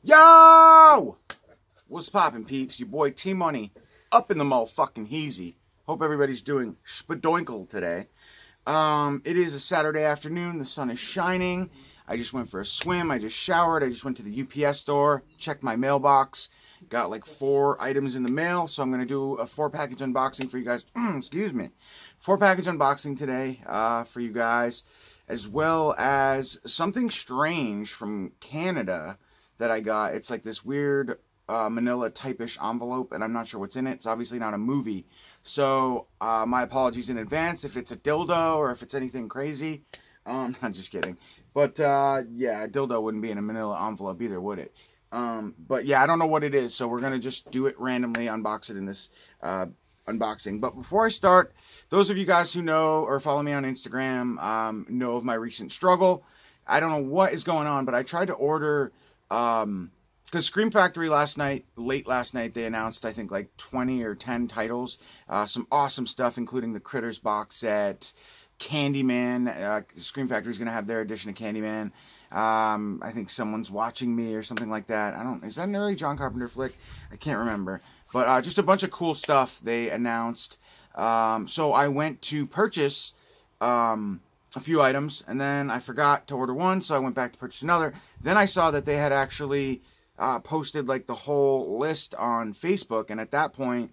Yo! What's poppin', peeps? Your boy T-Money up in the motherfucking heezy. Hope everybody's doing spadoinkle today. It is a Saturday afternoon. The sun is shining. I just went for a swim. I just showered. I just went to the UPS store, checked my mailbox. Got like 4 items in the mail, so I'm going to do a 4-package unboxing for you guys. Excuse me. 4-package unboxing today for you guys, as well as something strange from Canada that I got. It's like this weird manila type-ish envelope, and I'm not sure what's in it. It's obviously not a movie. So my apologies in advance if it's a dildo or if it's anything crazy. I'm just kidding. But yeah, a dildo wouldn't be in a manila envelope either, would it? But yeah, I don't know what it is, so we're going to just do it randomly, unbox it in this unboxing. But before I start, those of you guys who know or follow me on Instagram know of my recent struggle. I don't know what is going on, but I tried to order, because Scream Factory late last night, they announced, I think, like 20 or 10 titles. Some awesome stuff, including the Critters box set, Candyman. Scream Factory's going to have their edition of Candyman. I think Someone's Watching Me or something like that. Is that an early John Carpenter flick? I can't remember. But just a bunch of cool stuff they announced. So I went to purchase a few items, and then I forgot to order one, so I went back to purchase another. Then I saw that they had actually posted like the whole list on Facebook, and at that point,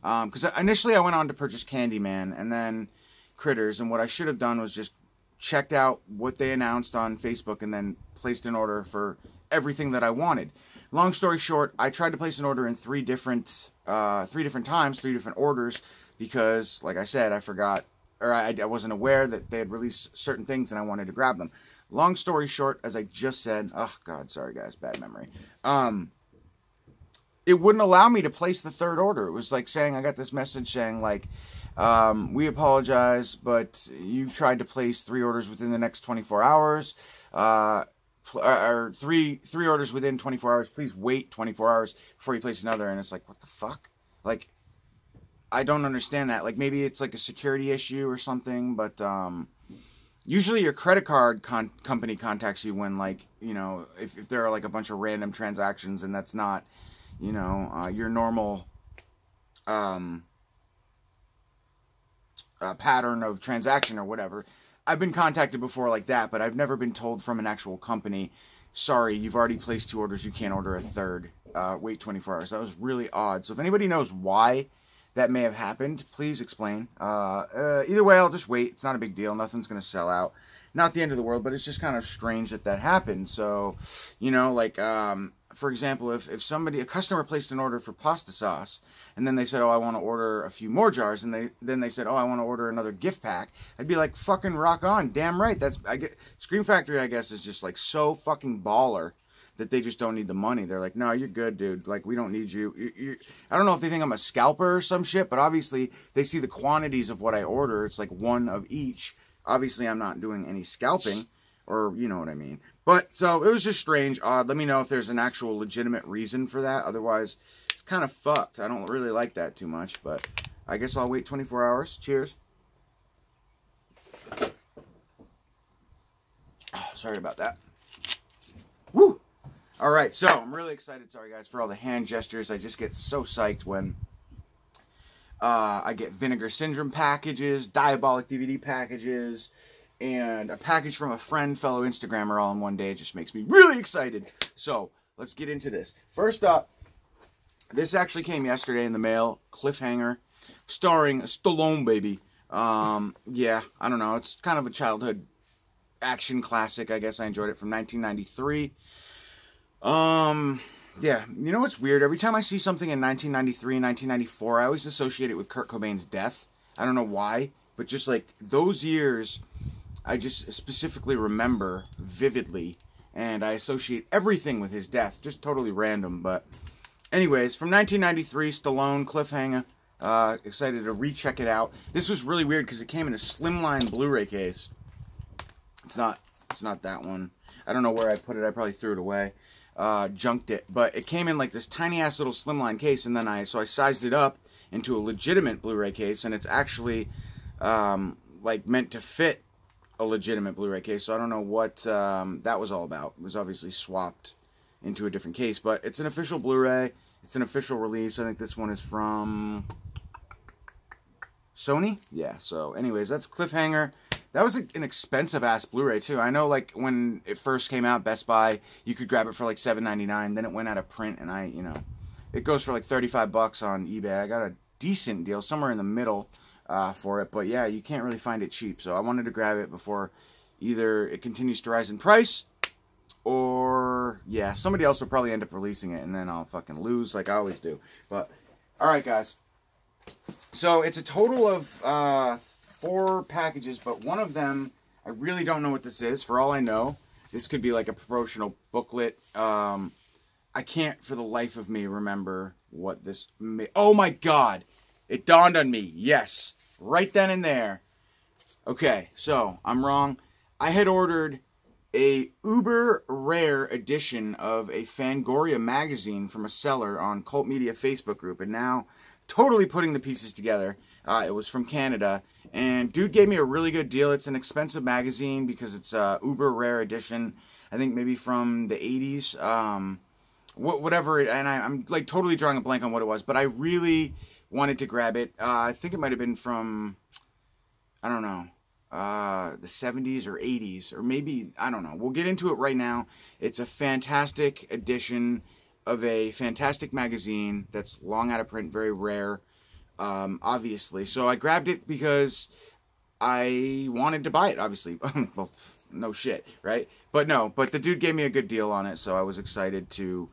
because initially I went on to purchase Candyman and then Critters, and what I should have done was just checked out what they announced on Facebook and then placed an order for everything that I wanted. Long story short, I tried to place an order in three different times, 3 different orders, because, like I said, I forgot, or I wasn't aware that they had released certain things and I wanted to grab them. Long story short, as I just said, oh God, sorry guys, bad memory. It wouldn't allow me to place the 3rd order. It was like saying, I got this message saying like, we apologize, but you've tried to place 3 orders within the next 24 hours, or three orders within 24 hours. Please wait 24 hours before you place another. And it's like, what the fuck? Like, I don't understand that. Like, maybe it's like a security issue or something, but usually your credit card company contacts you when, like, you know, if there are like a bunch of random transactions and that's not, you know, your normal pattern of transaction or whatever. I've been contacted before like that, but I've never been told from an actual company, sorry, you've already placed 2 orders, you can't order a 3rd. Wait 24 hours. That was really odd. So if anybody knows why that may have happened, please explain. Either way, I'll just wait. It's not a big deal. Nothing's going to sell out. Not the end of the world, but it's just kind of strange that that happened. So, you know, like, for example, if a customer placed an order for pasta sauce, and then they said, oh, I want to order a few more jars, and then they said, oh, I want to order another gift pack, I'd be like, fucking rock on. Damn right. Scream Factory, I guess, is just like so fucking baller that they just don't need the money. They're like, no, you're good, dude. Like, we don't need you. I don't know if they think I'm a scalper or some shit, but obviously they see the quantities of what I order. It's like 1 of each. Obviously, I'm not doing any scalping, or you know what I mean. But, so, it was just strange, odd. Let me know if there's an actual legitimate reason for that. Otherwise, it's kind of fucked. I don't really like that too much, but I guess I'll wait 24 hours. Cheers. Oh, sorry about that. Woo! Alright, so, I'm really excited, sorry guys, for all the hand gestures. I just get so psyched when I get Vinegar Syndrome packages, Diabolic DVD packages, and a package from a friend, fellow Instagrammer, all in one day. It just makes me really excited. So, let's get into this. First up, this actually came yesterday in the mail, Cliffhanger, starring Stallone, baby. Yeah, I don't know, it's kind of a childhood action classic, I guess. I enjoyed it, from 1993. Yeah, you know what's weird? Every time I see something in 1993 and 1994, I always associate it with Kurt Cobain's death. I don't know why, but just like those years, I just specifically remember vividly, and I associate everything with his death. Just totally random, but anyways, from 1993, Stallone, Cliffhanger. Excited to recheck it out. This was really weird because it came in a slimline Blu-ray case. It's not that one. I don't know where I put it. I probably threw it away. Junked it, but it came in like this tiny ass little slimline case, and then I sized it up into a legitimate Blu-ray case, and it's actually like meant to fit a legitimate Blu-ray case. So I don't know what that was all about. It was obviously swapped into a different case. But it's an official Blu-ray. It's an official release. I think this one is from Sony? Yeah, so anyways, that's Cliffhanger. That was an expensive-ass Blu-ray, too. I know, like, when it first came out, Best Buy, you could grab it for, like, $7.99. Then it went out of print, and you know, it goes for, like, 35 bucks on eBay. I got a decent deal, somewhere in the middle for it. But, yeah, you can't really find it cheap. So I wanted to grab it before either it continues to rise in price or, yeah, somebody else will probably end up releasing it, and then I'll fucking lose like I always do. But, all right, guys. So it's a total of 4 packages, but one of them, I really don't know what this is. For all I know, this could be like a promotional booklet. I can't for the life of me remember what this oh my god! It dawned on me. Yes. Right then and there. Okay, so I'm wrong. I had ordered a uber rare edition of a Fangoria magazine from a seller on Cult Media Facebook group, and now totally putting the pieces together. It was from Canada, and dude gave me a really good deal. It's an expensive magazine because it's a uber rare edition. I think maybe from the 80s, whatever. And I'm like totally drawing a blank on what it was, but I really wanted to grab it. I think it might have been from, I don't know, the 70s or 80s, or maybe, I don't know. We'll get into it right now. It's a fantastic edition of a fantastic magazine that's long out of print, very rare, obviously. So I grabbed it because I wanted to buy it, obviously. Well, no shit, right? But the dude gave me a good deal on it, so I was excited to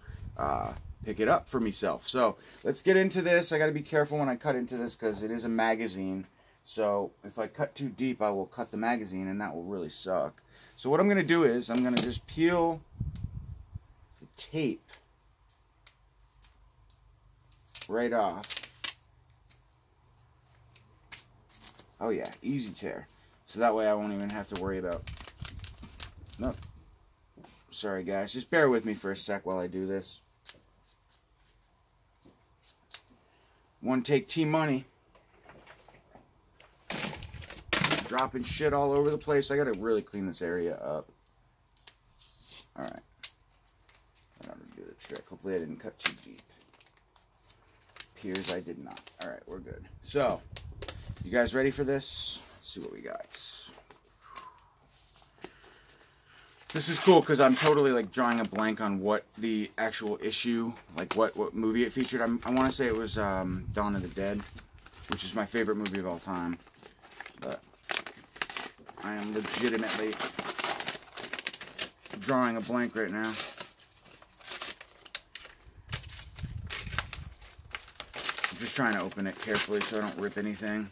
pick it up for myself. So let's get into this. I got to be careful when I cut into this because it is a magazine. So if I cut too deep, I will cut the magazine, and that will really suck. So what I'm going to do is I'm going to just peel the tape right off. Oh yeah, easy tear. So that way I won't even have to worry about... Nope. Sorry guys, just bear with me for a sec while I do this. One take T-Money. Dropping shit all over the place. I gotta really clean this area up. Alright. I gotta do the trick. Hopefully I didn't cut too deep. Appears I did not. Alright, we're good. So, you guys ready for this? Let's see what we got. This is cool because I'm totally like drawing a blank on what the actual issue, like what movie it featured. I want to say it was Dawn of the Dead, which is my favorite movie of all time. But I am legitimately drawing a blank right now. I'm just trying to open it carefully so I don't rip anything.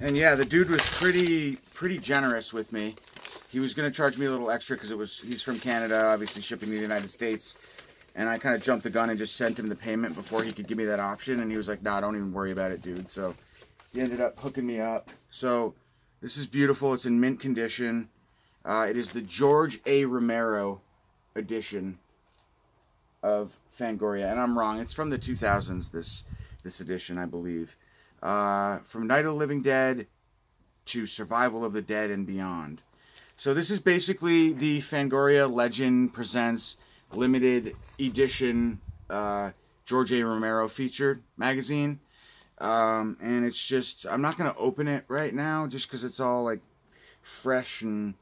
And yeah, the dude was pretty generous with me. He was going to charge me a little extra because he's from Canada, obviously shipping to the United States. And I kind of jumped the gun and just sent him the payment before he could give me that option. And he was like, nah, don't even worry about it, dude. So he ended up hooking me up. So this is beautiful. It's in mint condition. It is the George A. Romero edition of Fangoria. And I'm wrong. It's from the 2000s, this edition, I believe. From Night of the Living Dead to Survival of the Dead and beyond. So this is basically the Fangoria Legend Presents limited edition George A. Romero featured magazine. And it's just, I'm not going to open it right now just because it's all like fresh and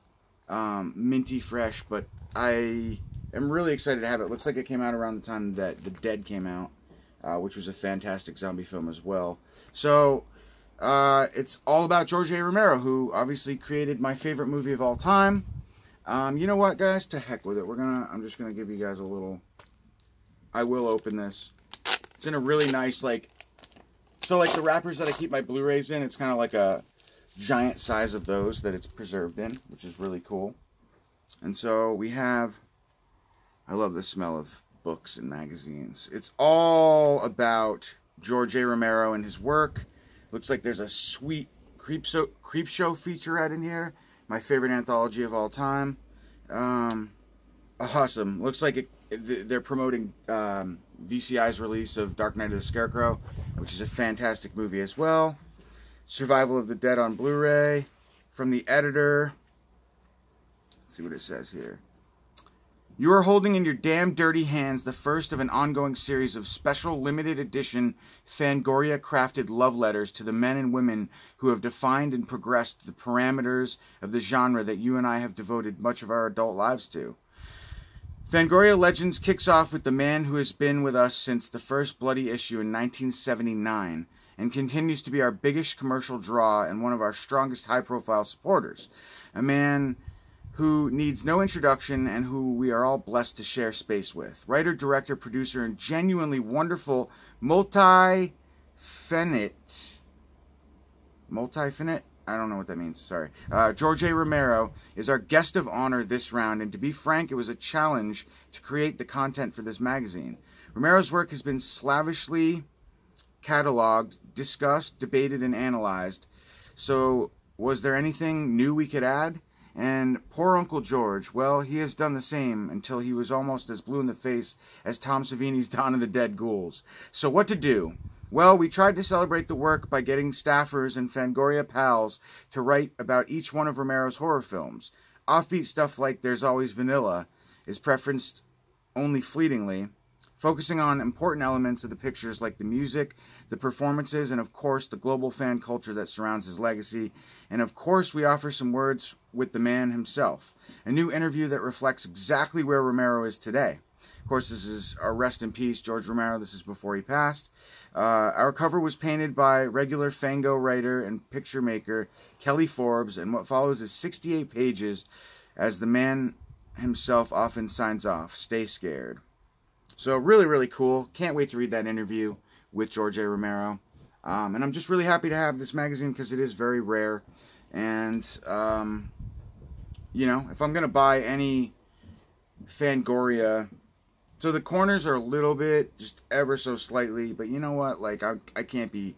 minty fresh, but I am really excited to have it. It looks like it came out around the time that The Dead came out, which was a fantastic zombie film as well. So, it's all about George A. Romero, who obviously created my favorite movie of all time. You know what, guys? To heck with it. I'm just gonna give you guys a little... I will open this. It's in a really nice, like... So, like, the wrappers that I keep my Blu-rays in, it's kind of like a giant size of those that it's preserved in, which is really cool. And so, we have... I love the smell of books and magazines. It's all about George A. Romero and his work. Looks like there's a sweet Creepshow featurette in here. My favorite anthology of all time. Awesome. Looks like they're promoting VCI's release of Dark Night of the Scarecrow, which is a fantastic movie as well. Survival of the Dead on Blu-ray. From the editor. Let's see what it says here. You are holding in your damn dirty hands the first of an ongoing series of special limited edition Fangoria-crafted love letters to the men and women who have defined and progressed the parameters of the genre that you and I have devoted much of our adult lives to. Fangoria Legends kicks off with the man who has been with us since the first bloody issue in 1979 and continues to be our biggest commercial draw and one of our strongest high-profile supporters. A man who needs no introduction and who we are all blessed to share space with. Writer, director, producer, and genuinely wonderful multi-finite? I don't know what that means, sorry. George A. Romero is our guest of honor this round, and to be frank, it was a challenge to create the content for this magazine. Romero's work has been slavishly cataloged, discussed, debated, and analyzed. So, was there anything new we could add? And poor Uncle George, well, he has done the same until he was almost as blue in the face as Tom Savini's Dawn of the Dead Ghouls. So what to do? Well, we tried to celebrate the work by getting staffers and Fangoria pals to write about each one of Romero's horror films. Offbeat stuff like There's Always Vanilla is preferenced only fleetingly, focusing on important elements of the pictures like the music, the performances, and of course the global fan culture that surrounds his legacy. And of course we offer some words with the man himself. A new interview that reflects exactly where Romero is today. Of course, this is our rest in peace, George Romero. This is before he passed. Our cover was painted by regular Fango writer and picture maker Kelly Forbes, and what follows is 68 pages as the man himself often signs off, "Stay scared." So really, really cool. Can't wait to read that interview with George A. Romero. And I'm just really happy to have this magazine because it is very rare. And, you know, if I'm going to buy any Fangoria, so the corners are a little bit, just ever so slightly, but you know what? Like, I can't be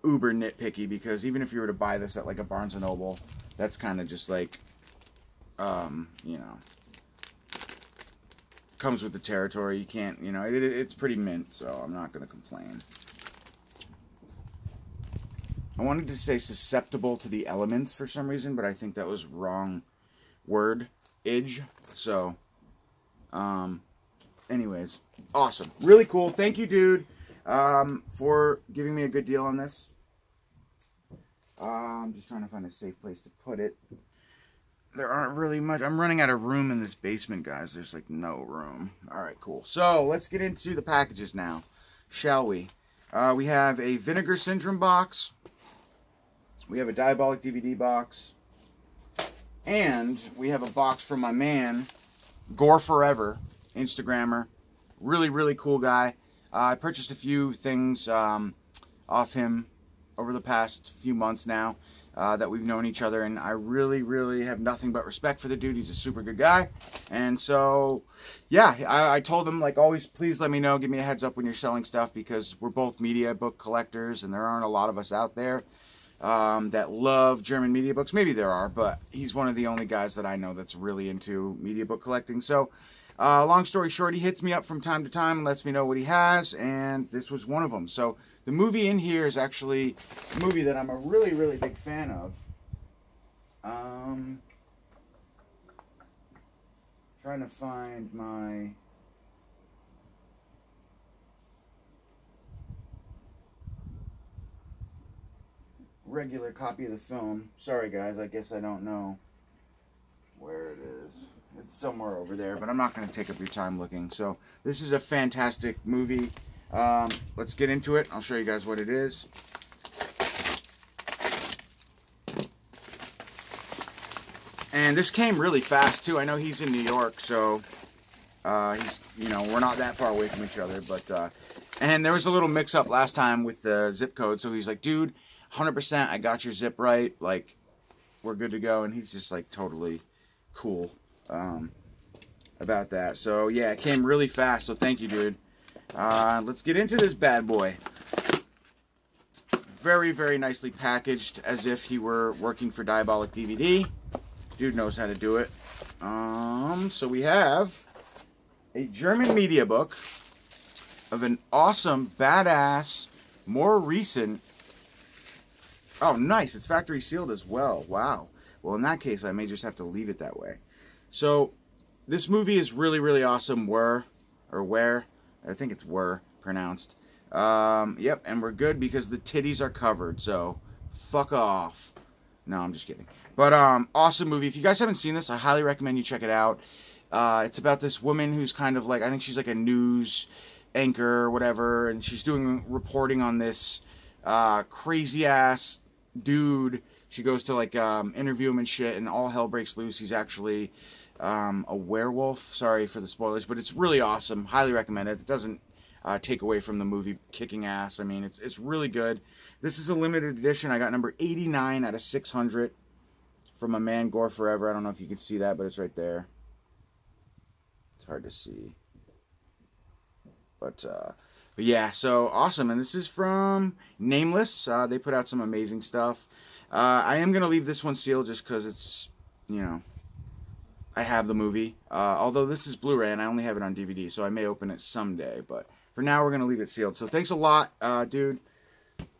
uber nitpicky because even if you were to buy this at like a Barnes & Noble, that's kind of just like, you know, comes with the territory. You can't, you know, it's pretty mint, so I'm not going to complain. I wanted to say susceptible to the elements for some reason, but I think that was wrong word. So, anyways, awesome. Really cool. Thank you, dude, for giving me a good deal on this. I'm just trying to find a safe place to put it. There aren't really much. I'm running out of room in this basement, guys. There's like no room. All right, cool. So let's get into the packages now, shall we? We have a Vinegar Syndrome box. We have a Diabolic DVD box. And we have a box from my man, Gore Forever, Instagrammer. Really, really cool guy. I purchased a few things off him over the past few months now. That we've known each other, and I really, really have nothing but respect for the dude. He's a super good guy. And so, yeah, I told him, like always, please let me know, give me a heads up when you're selling stuff, because we're both media book collectors, and there aren't a lot of us out there that love German media books. Maybe there are, but he's one of the only guys that I know that's really into media book collecting. So, long story short, he hits me up from time to time and lets me know what he has, and this was one of them. So, the movie in here is actually a movie that I'm a really, really big fan of. Trying to find my... regular copy of the film. Sorry, guys, I guess I don't know where it is. It's somewhere over there, but I'm not going to take up your time looking. So, this is a fantastic movie. Let's get into it. I'll show you guys what it is. And this came really fast too. I know he's in New York, so he's, you know, we're not that far away from each other, but and there was a little mix up last time with the zip code. So he's like, dude, 100% I got your zip right, like we're good to go. And he's just like totally cool about that. So yeah, it came really fast, so thank you, dude. Let's get into this bad boy. Very, very nicely packaged, as if he were working for Diabolic DVD. Dude knows how to do it. So we have a German media book of an awesome, badass, more recent Oh, nice. It's factory sealed as well. Wow. Well, in that case, I may just have to leave it that way. So, this movie is really, really awesome. Where, I think it's were pronounced. Yep, and we're good because the titties are covered. So, fuck off. No, I'm just kidding. But, awesome movie. If you guys haven't seen this, I highly recommend you check it out. It's about this woman who's kind of like, I think she's like a news anchor or whatever, and she's doing reporting on this crazy ass dude. She goes to like interview him and shit, and all hell breaks loose. He's actually a werewolf. Sorry for the spoilers, but it's really awesome. Highly recommend it. It doesn't take away from the movie kicking ass. I mean, it's really good. This is a limited edition. I got number 89 out of 600 from a man, Gore Forever. I don't know if you can see that, but it's right there. It's hard to see. But yeah, so awesome. And this is from Nameless. They put out some amazing stuff. I am going to leave this one sealed just because it's, you know, I have the movie. Although this is Blu-ray and I only have it on DVD, so I may open it someday. But for now, we're going to leave it sealed. So thanks a lot, dude.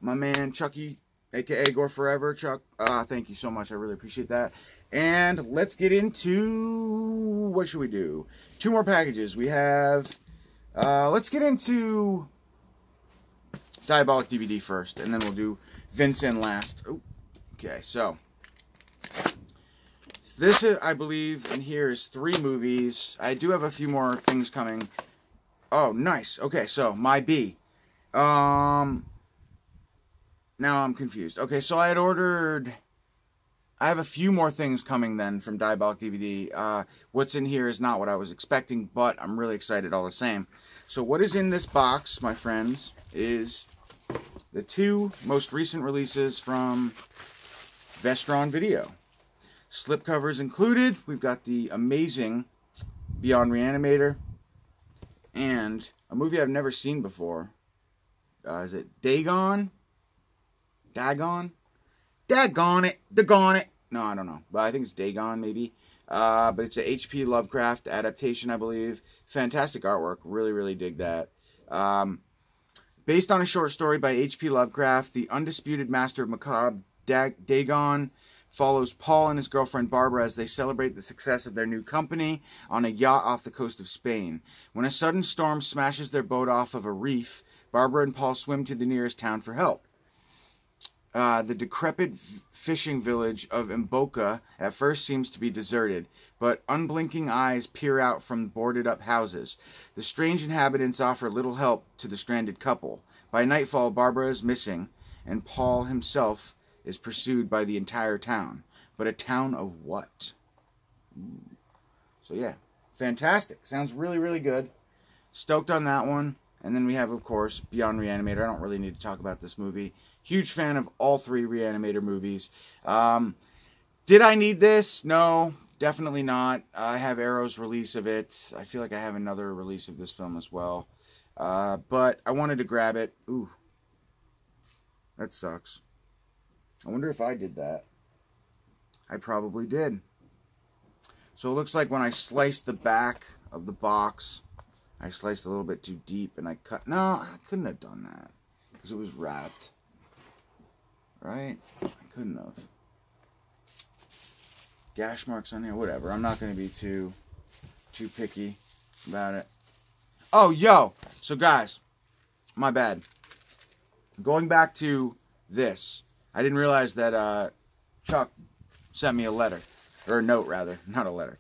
My man, Chucky, a.k.a. Gore Forever. Chuck, thank you so much. I really appreciate that. And let's get into, what should we do? 2 more packages. We have, let's get into Diabolik DVD first, and then we'll do Vincent last. Oh, okay, so this is, I believe, in here is 3 movies. I do have a few more things coming. Oh, nice. Okay, so My B. Now I'm confused. Okay, so I had ordered, I have a few more things coming then from Diabolik DVD. What's in here is not what I was expecting, but I'm really excited all the same. So what is in this box, my friends, is the 2 most recent releases from Vestron Video. Slipcovers included. We've got the amazing Beyond Reanimator and a movie I've never seen before. Is it Dagon? Dagon? Daggone it. Daggone it. No, I don't know. But I think it's Dagon, maybe. But it's a H.P. Lovecraft adaptation, I believe. Fantastic artwork. Really, really dig that. Based on a short story by H.P. Lovecraft, the undisputed master of macabre, Dagon, follows Paul and his girlfriend Barbara as they celebrate the success of their new company on a yacht off the coast of Spain. When a sudden storm smashes their boat off of a reef, Barbara and Paul swim to the nearest town for help. The decrepit fishing village of Mboka at first seems to be deserted, but unblinking eyes peer out from boarded-up houses. The strange inhabitants offer little help to the stranded couple. By nightfall, Barbara is missing, and Paul himself is pursued by the entire town. But a town of what? So yeah, fantastic. Sounds really, really good. Stoked on that one. And then we have, of course, Beyond Reanimator. I don't really need to talk about this movie. Huge fan of all 3 Reanimator movies. Did I need this? No, definitely not. I have Arrow's release of it. I feel like I have another release of this film as well. But I wanted to grab it. Ooh, that sucks. I wonder if I did that. I probably did. So it looks like when I sliced the back of the box, I sliced a little bit too deep and I cut. No, I couldn't have done that because it was wrapped. Right? I couldn't have. Gash marks on here, whatever. I'm not going to be too picky about it. Oh, yo! So guys, my bad. Going back to this, I didn't realize that Chuck sent me a letter. Or a note, rather. Not a letter.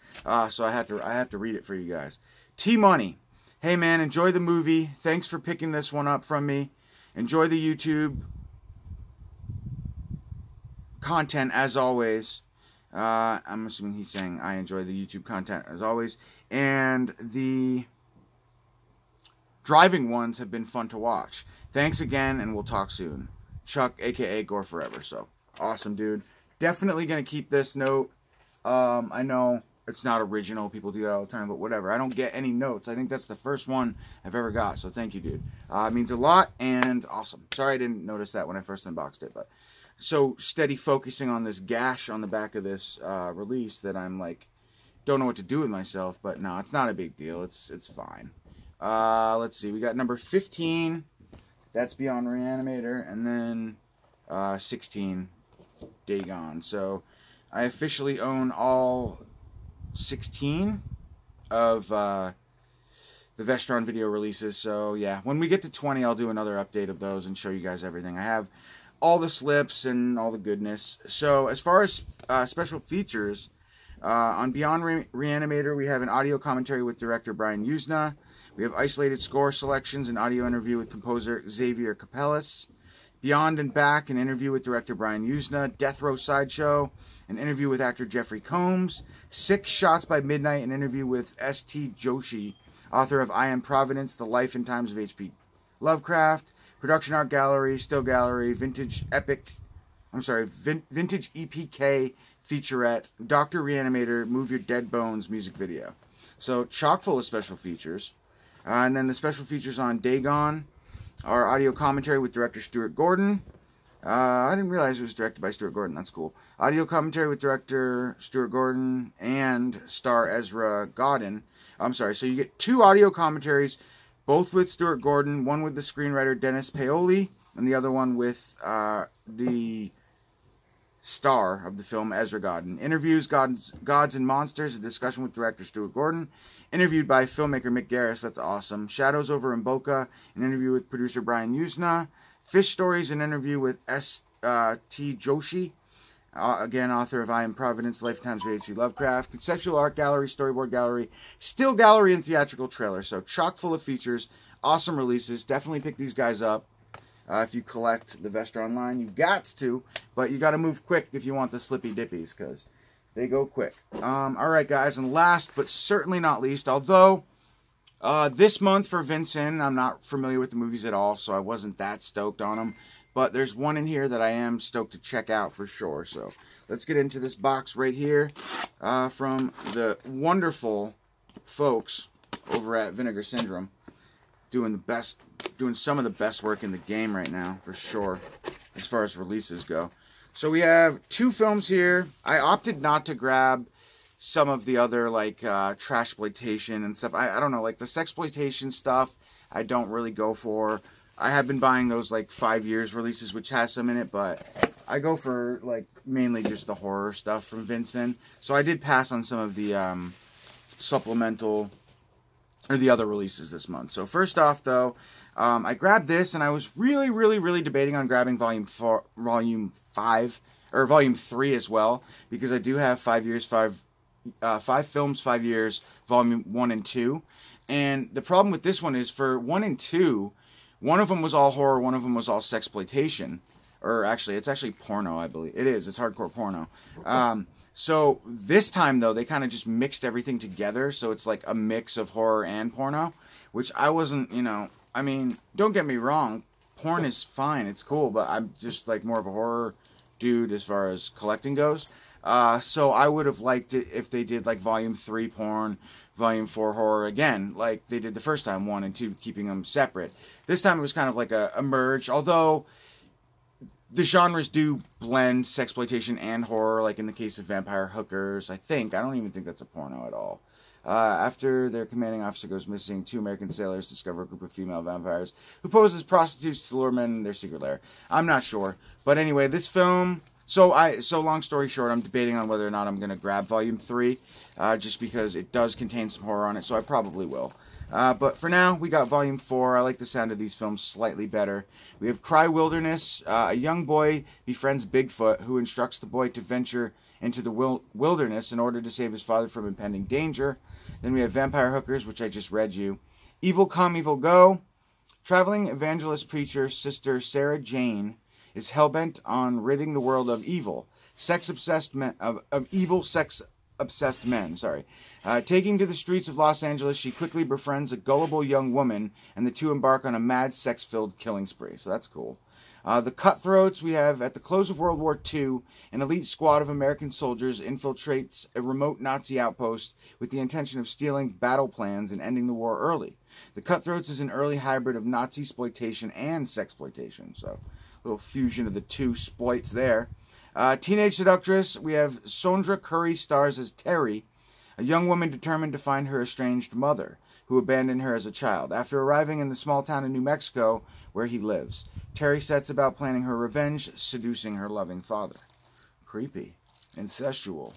So I have to read it for you guys. T-Money. Hey man, enjoy the movie. Thanks for picking this one up from me. Enjoy the YouTube content as always. I'm assuming he's saying I enjoy the YouTube content as always. And the driving ones have been fun to watch. Thanks again, and we'll talk soon. Chuck, a.k.a. Gore Forever. So, awesome, dude. Definitely going to keep this note. I know it's not original. People do that all the time, but whatever. I don't get any notes. I think that's the first one I've ever got, so thank you, dude. It means a lot, and awesome. Sorry I didn't notice that when I first unboxed it, but so steady focusing on this gash on the back of this release that I'm like, don't know what to do with myself, but no, it's not a big deal. It's fine. Let's see. We got number 15. That's Beyond Reanimator, and then 16 Dagon. So I officially own all 16 of the Vestron video releases. So yeah, when we get to 20, I'll do another update of those and show you guys everything. I have all the slips and all the goodness. So as far as special features, on Beyond Reanimator, we have an audio commentary with director Brian Yuzna. We have isolated score selections, an audio interview with composer Xavier Capellas. Beyond and Back, an interview with director Brian Yuzna. Death Row Sideshow, an interview with actor Jeffrey Combs. 6 Shots by Midnight, an interview with S.T. Joshi, author of I Am Providence, The Life and Times of H.P. Lovecraft. Production Art Gallery, Still Gallery, Vintage EPK featurette, Dr. Reanimator, Move Your Dead Bones music video. So chock full of special features. And then the special features on Dagon are audio commentary with director Stuart Gordon. I didn't realize it was directed by Stuart Gordon. That's cool. Audio commentary with director Stuart Gordon and star Ezra Godin. I'm sorry, so you get 2 audio commentaries, both with Stuart Gordon, one with the screenwriter Dennis Paoli, and the other one with the star of the film, Ezra Godin. Interviews, Gods and Monsters, a discussion with director Stuart Gordon, interviewed by filmmaker Mick Garris, that's awesome. Shadows over Mboka, an interview with producer Brian Yuzna. Fish Stories, an interview with S.T. Joshi, again, author of I Am Providence, Lifetimes of H.P. Lovecraft. Conceptual Art Gallery, Storyboard Gallery, Still Gallery, and Theatrical Trailer. So chock full of features, awesome releases. Definitely pick these guys up. If you collect the Vestron line, you got to, but you got to move quick if you want the Slippy Dippies, because they go quick. Alright guys, and last but certainly not least, although this month for Vincent, I'm not familiar with the movies at all, so I wasn't that stoked on them, but there's one in here that I am stoked to check out for sure. So let's get into this box right here from the wonderful folks over at Vinegar Syndrome, doing some of the best work in the game right now, for sure, as far as releases go. So we have 2 films here. I opted not to grab some of the other, like, trashploitation and stuff. I don't know, like, the sexploitation stuff, I don't really go for. I have been buying those, like, 5 years releases, which has some in it, but I go for, like, mainly just the horror stuff from Vincent. So I did pass on some of the supplemental, or the other releases this month. So first off, though, I grabbed this, and I was really debating on grabbing Volume 5, or Volume 3 as well, because I do have 5 films, 5 years, Volume 1 and 2. And the problem with this one is, for 1 and 2, one of them was all horror, one of them was all sexploitation. Or actually, it's actually porno, I believe. It is, it's hardcore porno. So this time, though, they kind of just mixed everything together, so it's like a mix of horror and porno, which I wasn't, you know, I mean, don't get me wrong, porn is fine, it's cool, but I'm just like more of a horror dude as far as collecting goes. So I would have liked it if they did like Volume 3 porn, Volume 4 horror again, like they did the first time, 1 and 2, keeping them separate. This time it was kind of like a merge, although the genres do blend sexploitation and horror, like in the case of Vampire Hookers, I think. I don't even think that's a porno at all. After their commanding officer goes missing, 2 American sailors discover a group of female vampires who pose as prostitutes to lure men in their secret lair. I'm not sure. But anyway, this film... So long story short, I'm debating on whether or not I'm going to grab Volume 3, just because it does contain some horror on it, so I probably will. But for now, we got Volume 4. I like the sound of these films slightly better. We have Cry Wilderness. A young boy befriends Bigfoot, who instructs the boy to venture into the wilderness in order to save his father from impending danger. Then we have Vampire Hookers, which I just read you. Evil Come, Evil Go. Traveling evangelist preacher Sister Sarah Jane is hellbent on ridding the world of evil. Sex-obsessed men, of evil sex-obsessed men, sorry. Taking to the streets of Los Angeles, she quickly befriends a gullible young woman, and the two embark on a mad, sex-filled killing spree. So that's cool. The Cutthroats, we have, at the close of World War II, an elite squad of American soldiers infiltrates a remote Nazi outpost with the intention of stealing battle plans and ending the war early. The Cutthroats is an early hybrid of Nazi exploitation and sexploitation, so a little fusion of the two sploits there. Teenage Seductress, we have Sondra Curry stars as Terry, a young woman determined to find her estranged mother, who abandoned her as a child. After arriving in the small town of New Mexico, where he lives. Terry sets about planning her revenge, seducing her loving father. Creepy. Incestual.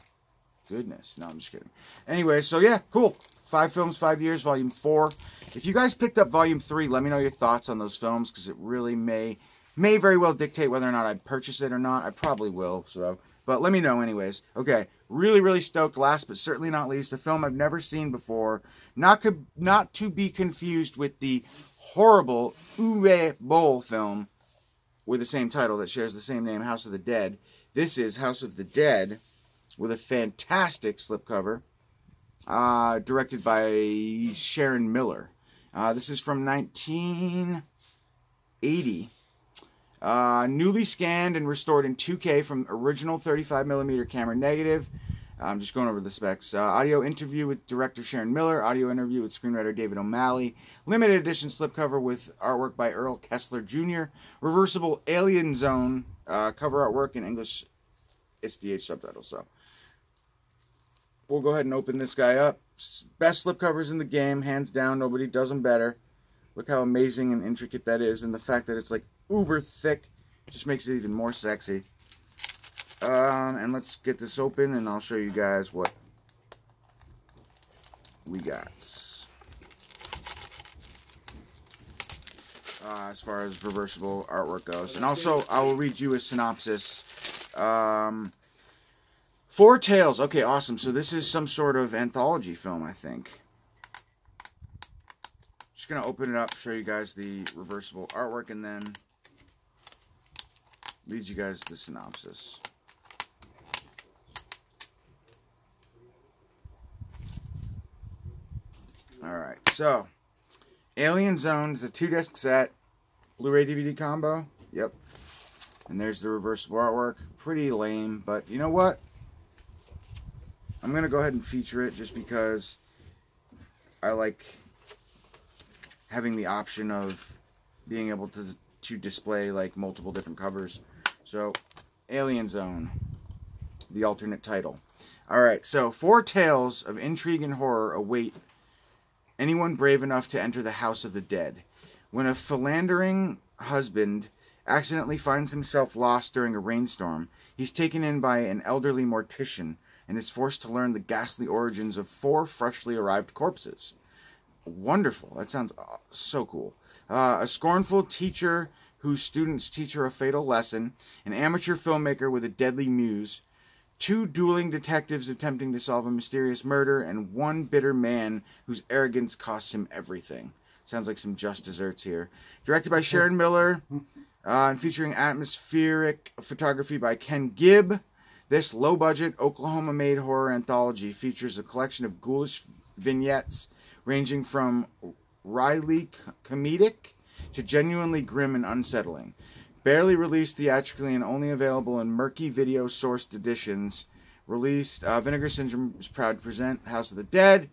Goodness. No, I'm just kidding. Anyway, so yeah, cool. 5 films, 5 years, volume 4. If you guys picked up volume 3, let me know your thoughts on those films, because it really may very well dictate whether or not I purchase it or not. I probably will, so, but let me know anyways. Okay, really stoked. Last but certainly not least, a film I've never seen before, not to be confused with the horrible Uwe Boll film with the same title that shares the same name, House of the Dead. This is House of the Dead with a fantastic slipcover, directed by Sharon Miller. This is from 1980. Newly scanned and restored in 2K from original 35mm camera negative. I'm just going over the specs. Audio interview with director Sharon Miller. Audio interview with screenwriter David O'Malley. Limited edition slipcover with artwork by Earl Kessler Jr. Reversible Alien Zone. Cover artwork in English SDH subtitles. So we'll go ahead and open this guy up. Best slipcovers in the game, hands down. Nobody does them better. Look how amazing and intricate that is, and the fact that it's like uber thick just makes it even more sexy. And let's get this open, and I'll show you guys what we got as far as reversible artwork goes. And also, I will read you a synopsis. 4 Tales. Okay, awesome. So this is some sort of anthology film, I think. Just going to open it up, show you guys the reversible artwork, and then read you guys the synopsis. Alright, so Alien Zone is a 2-disc set, Blu-ray DVD combo. Yep. And there's the reversible artwork. Pretty lame, but you know what? I'm going to go ahead and feature it just because I like having the option of being able to display like multiple different covers. So, Alien Zone, the alternate title. Alright, so 4 tales of intrigue and horror await anyone brave enough to enter the House of the Dead. When a philandering husband accidentally finds himself lost during a rainstorm, he's taken in by an elderly mortician and is forced to learn the ghastly origins of 4 freshly arrived corpses. Wonderful. That sounds so cool. A scornful teacher whose students teach her a fatal lesson, an amateur filmmaker with a deadly muse, 2 dueling detectives attempting to solve a mysterious murder, and 1 bitter man whose arrogance costs him everything. Sounds like some Just Desserts here. Directed by Sharon Miller, and featuring atmospheric photography by Ken Gibb, this low-budget, Oklahoma-made horror anthology features a collection of ghoulish vignettes ranging from wryly comedic to genuinely grim and unsettling. Barely released theatrically and only available in murky video-sourced editions. Released, Vinegar Syndrome is proud to present House of the Dead.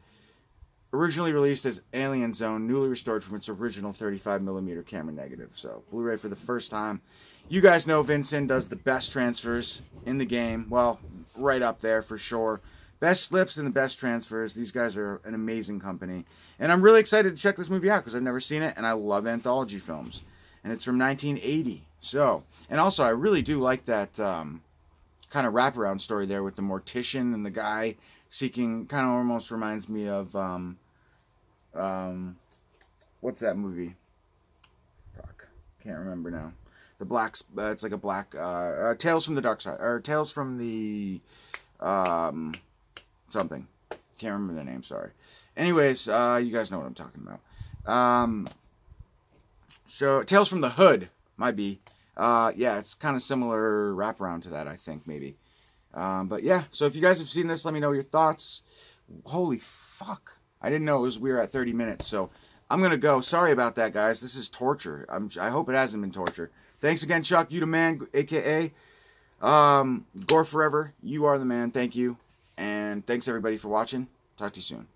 Originally released as Alien Zone, newly restored from its original 35mm camera negative. So, Blu-ray for the first time. You guys know Vincent does the best transfers in the game. Well, right up there for sure. Best slips and the best transfers. These guys are an amazing company. And I'm really excited to check this movie out because I've never seen it and I love anthology films. And it's from 1980. So, and also I really do like that kind of wraparound story there with the mortician and the guy seeking, kind of almost reminds me of, what's that movie? Fuck, can't remember now. The black, it's like a black, Tales from the Dark Side, or Tales from the, something. Can't remember the name, sorry. Anyways, you guys know what I'm talking about. So, Tales from the Hood, might be. Yeah, it's kind of similar wraparound to that, I think, maybe. But yeah, so if you guys have seen this, let me know your thoughts. Holy fuck. I didn't know we were at 30 minutes, so I'm going to go. Sorry about that, guys. This is torture. I hope it hasn't been torture. Thanks again, Chuck. You the man, a.k.a. Gore Forever. You are the man. Thank you. And thanks, everybody, for watching. Talk to you soon.